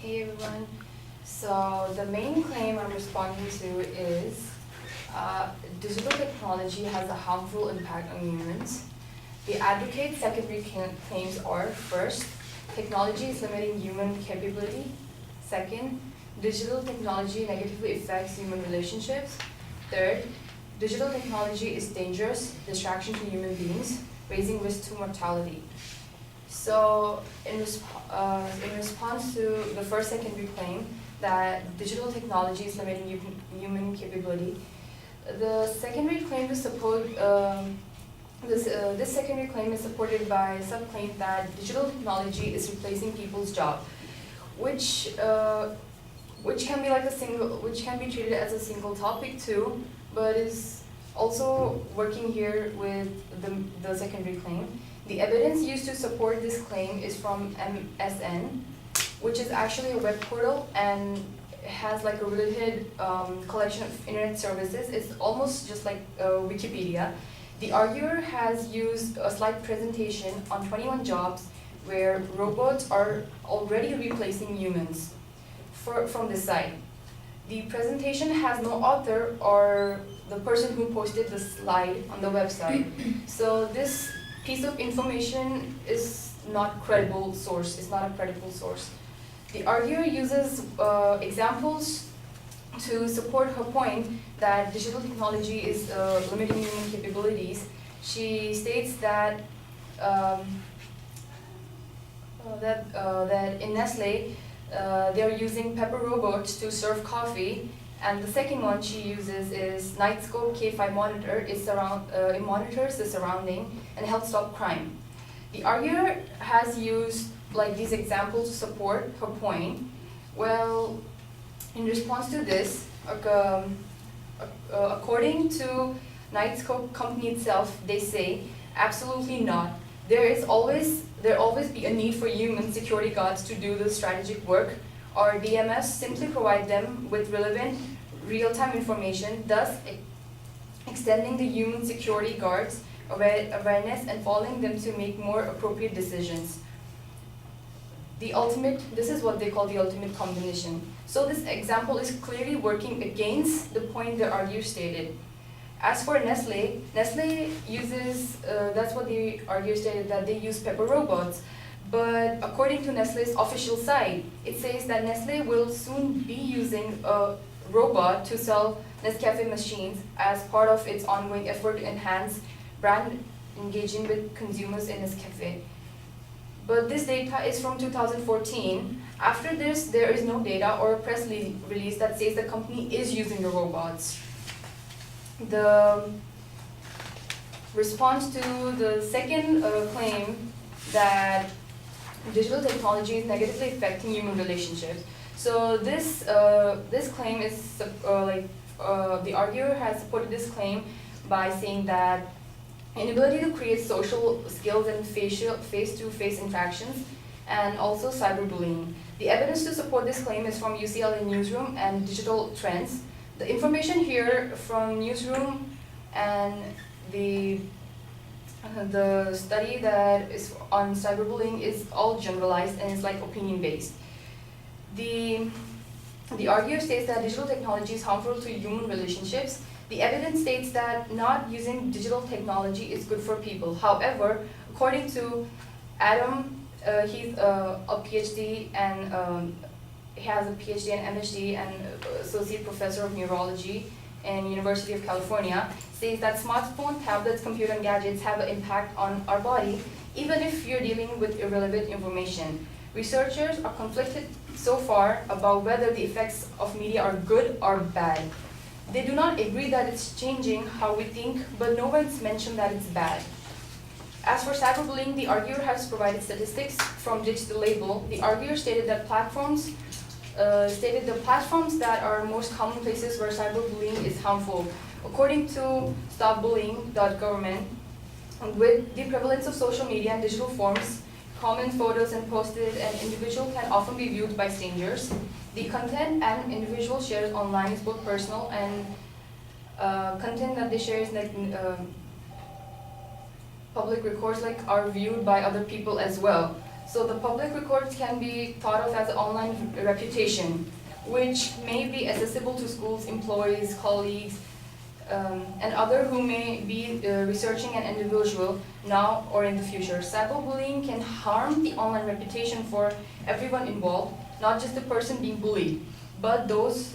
Hey everyone. So the main claim I'm responding to is digital technology has a harmful impact on humans. The advocate secondary claims are: first, technology is limiting human capability; second, digital technology negatively affects human relationships; third, digital technology is dangerous distraction to human beings, raising risk to mortality. So, in response to the first secondary claim that digital technology is limiting human capability, the secondary claim is this secondary claim is supported by some claim that digital technology is replacing people's job, which can be which can be treated as a single topic too, but is also working here with the secondary claim. The evidence used to support this claim is from MSN, which is actually a web portal and has like a related collection of internet services. It's almost just like Wikipedia. The arguer has used a slide presentation on 21 jobs where robots are already replacing humans from this site. The presentation has no author or the person who posted the slide on the website. So this piece of information is not credible source. It's not a credible source. The arguer uses examples to support her point that digital technology is limiting human capabilities. She states that that in Nestle they are using pepper robots to serve coffee. And the second one she uses is Nightscope K5 monitor. It monitors the surrounding and helps stop crime. The arguer has used like these examples to support her point. Well, in response to this, according to Nightscope company itself, they say absolutely not. There always be a need for human security guards to do the strategic work. Our DMS simply provide them with relevant real-time information, thus extending the human security guards' awareness and following them to make more appropriate decisions. This is what they call the ultimate combination. So this example is clearly working against the point the arguer stated. As for Nestle uses, that's what the arguer stated, that they use pepper robots. But according to Nestle's official site, it says that Nestle will soon be using a robot to sell Nescafe machines as part of its ongoing effort to enhance brand engagement with consumers in Nescafe. But this data is from 2014. After this, there is no data or a press release that says the company is using the robots. The response to the second claim that digital technology is negatively affecting human relationships. So this claim is the arguer has supported this claim by saying that inability to create social skills and face-to-face interactions, and also cyberbullying. The evidence to support this claim is from UCLA Newsroom and Digital Trends. The information here from Newsroom and the study that is on cyberbullying is all generalized and is like opinion-based. The arguer states that digital technology is harmful to human relationships. The evidence states that not using digital technology is good for people. However, according to Adam, he's a PhD and he has a PhD and MHD and associate professor of neurology in University of California, says that smartphones, tablets, computer and gadgets have an impact on our body, even if you're dealing with irrelevant information. Researchers are conflicted so far about whether the effects of media are good or bad. They do not agree that it's changing how we think, but no one's mentioned that it's bad. As for cyberbullying, the arguer has provided statistics from Digital Label. The arguer stated that the platforms that are most common places where cyberbullying is harmful. According to stopbullying.government, with the prevalence of social media and digital forms, comments, photos, and posted, an individual can often be viewed by strangers. The content an individual shares online is both personal and content that they share is like public records are viewed by other people as well. So the public records can be thought of as an online reputation, which may be accessible to schools, employees, colleagues, and other who may be researching an individual now or in the future. Cyberbullying can harm the online reputation for everyone involved, not just the person being bullied, but those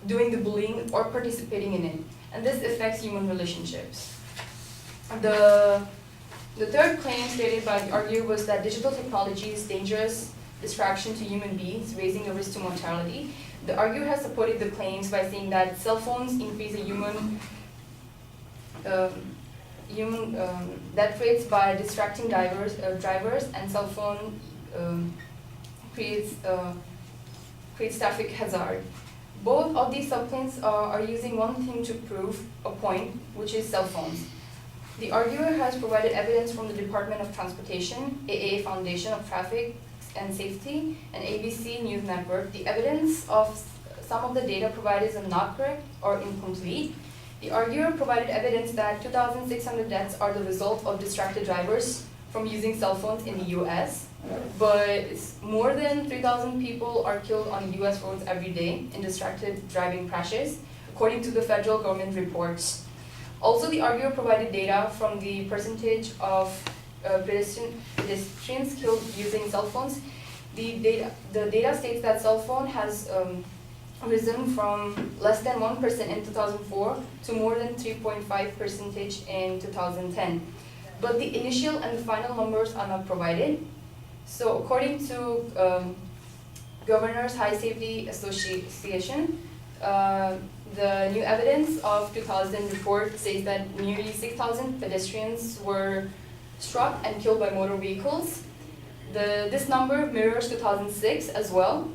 doing the bullying or participating in it. And this affects human relationships. The third claim stated by the arguer was that digital technology is dangerous distraction to human beings, raising a risk to mortality. The arguer has supported the claims by saying that cell phones increase the human death rates by distracting drivers, and cell phone creates traffic hazard. Both of these subclaims are using one thing to prove a point, which is cell phones. The arguer has provided evidence from the Department of Transportation, AAA Foundation of Traffic and Safety, and ABC News Network. The evidence of some of the data provided is not correct or incomplete. The arguer provided evidence that 2,600 deaths are the result of distracted drivers from using cell phones in the US, but more than 3,000 people are killed on US roads every day in distracted driving crashes, according to the federal government reports. Also, the arguer provided data from the percentage of pedestrians killed using cell phones. The data states that cell phone has risen from less than 1% in 2004 to more than 3.5% in 2010. But the initial and the final numbers are not provided. So according to Governors High Safety Association, the new evidence of 2000 report says that nearly 6,000 pedestrians were struck and killed by motor vehicles. This number mirrors 2006 as well.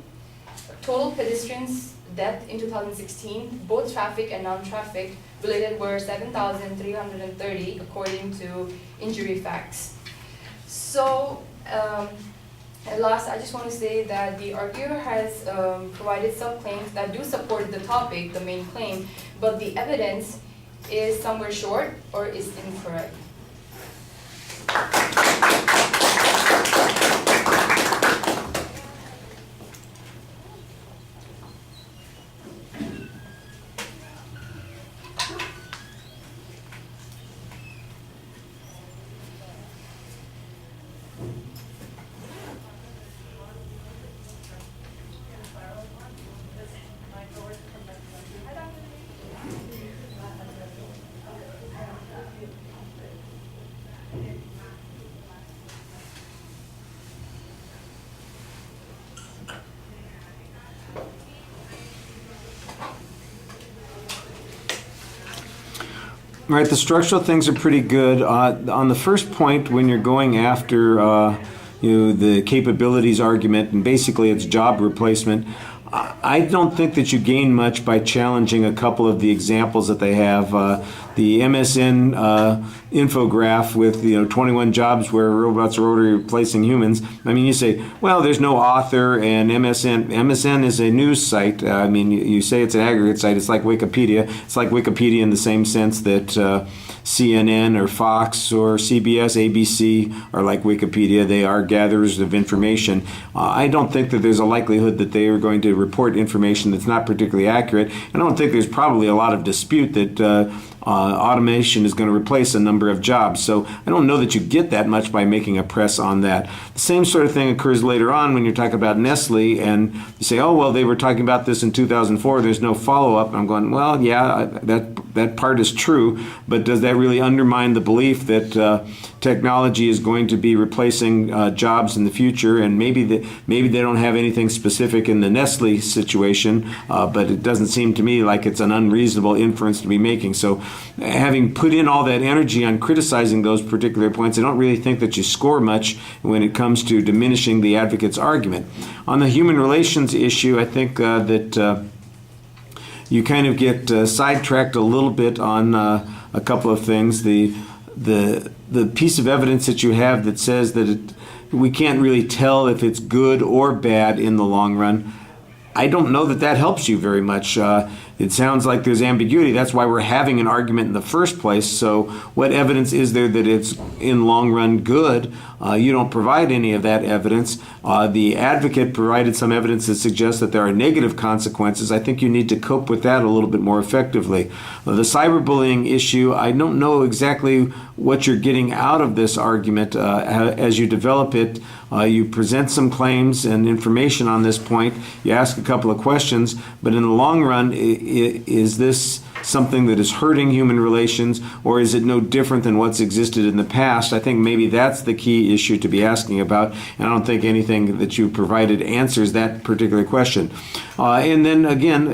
Total pedestrians death in 2016, both traffic and non-traffic related, were 7,330 according to injury facts. So at last, I just want to say that the arguer has provided some claims that do support the topic, the main claim, but the evidence is somewhere short or is incorrect. All right, the structural things are pretty good. On the first point, when you're going after the capabilities argument, and basically it's job replacement, I don't think that you gain much by challenging a couple of the examples that they have. The MSN infograph with 21 jobs where robots are already replacing humans. I mean, you say, well, there's no author, and MSN is a news site. I mean, you say it's an aggregate site. It's like Wikipedia. It's like Wikipedia in the same sense that CNN or Fox or CBS, ABC are like Wikipedia. They are gatherers of information. I don't think that there's a likelihood that they are going to report information that's not particularly accurate. And I don't think there's probably a lot of dispute that automation is going to replace a number of jobs. So I don't know that you get that much by making a press on that. The same sort of thing occurs later on when you're talking about Nestle and you say, oh, well, they were talking about this in 2004. There's no follow-up. I'm going, well, yeah, that part is true, but does that really undermine the belief that technology is going to be replacing jobs in the future? And maybe they don't have anything specific in the Nestle situation, but it doesn't seem to me like it's an unreasonable inference to be making. So having put in all that energy on criticizing those particular points, I don't really think that you score much when it comes to diminishing the advocate's argument. On the human relations issue, I think that you kind of get sidetracked a little bit on a couple of things. The piece of evidence that you have that says that we can't really tell if it's good or bad in the long run. I don't know that that helps you very much. It sounds like there's ambiguity. That's why we're having an argument in the first place. So what evidence is there that it's in long run good? You don't provide any of that evidence. The advocate provided some evidence that suggests that there are negative consequences. I think you need to cope with that a little bit more effectively. The cyberbullying issue, I don't know exactly what you're getting out of this argument. As you develop it, you present some claims and information on this point. You ask a couple of questions, but in the long run, is this something that is hurting human relations, or is it no different than what's existed in the past? I think maybe that's the key issue to be asking about, and I don't think anything that you provided answers that particular question. And then again,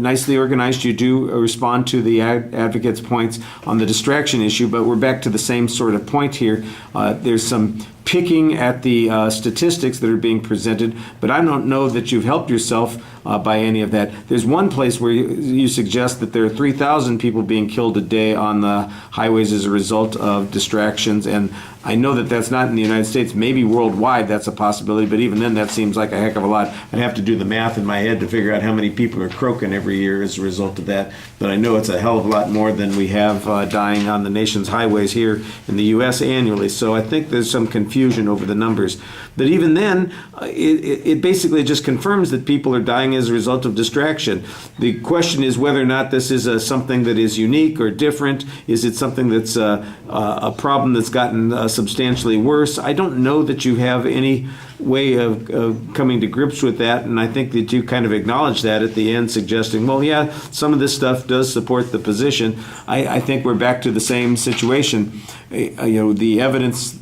nicely organized, you do respond to the advocate's points on the distraction issue, but we're back to the same sort of point here. There's some picking at the statistics that are being presented, but I don't know that you've helped yourself by any of that. There's one place where you suggest that there are 3,000 people being killed a day on the highways as a result of distractions, and I know that that's not in the United States. Maybe worldwide that's a possibility, but even then that seems like a heck of a lot. I'd have to do the math in my head to figure out how many people are croaking every year as a result of that, but I know it's a hell of a lot more than we have dying on the nation's highways here in the U.S. annually. So I think there's some confusion over the numbers. But even then, it basically just confirms that people are dying as a result of distraction. The question is whether or not this is something that is unique or different. Is it something that's a problem that's gotten substantially worse? I don't know that you have any way of coming to grips with that, and I think that you kind of acknowledge that at the end, suggesting, well, yeah, some of this stuff does support the position. I think we're back to the same situation. The evidence,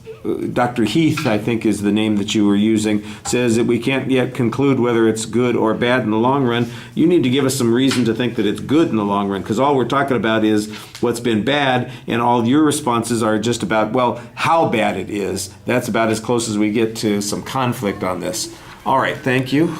Dr. Heath, I think is the name that you were using, says that we can't yet conclude whether it's good or bad in the long run. You need to give us some reason to think that it's good in the long run, because all we're talking about is what's been bad, and all your responses are just about, well, how bad it is. That's about as close as we get to some conflict on this. All right, thank you.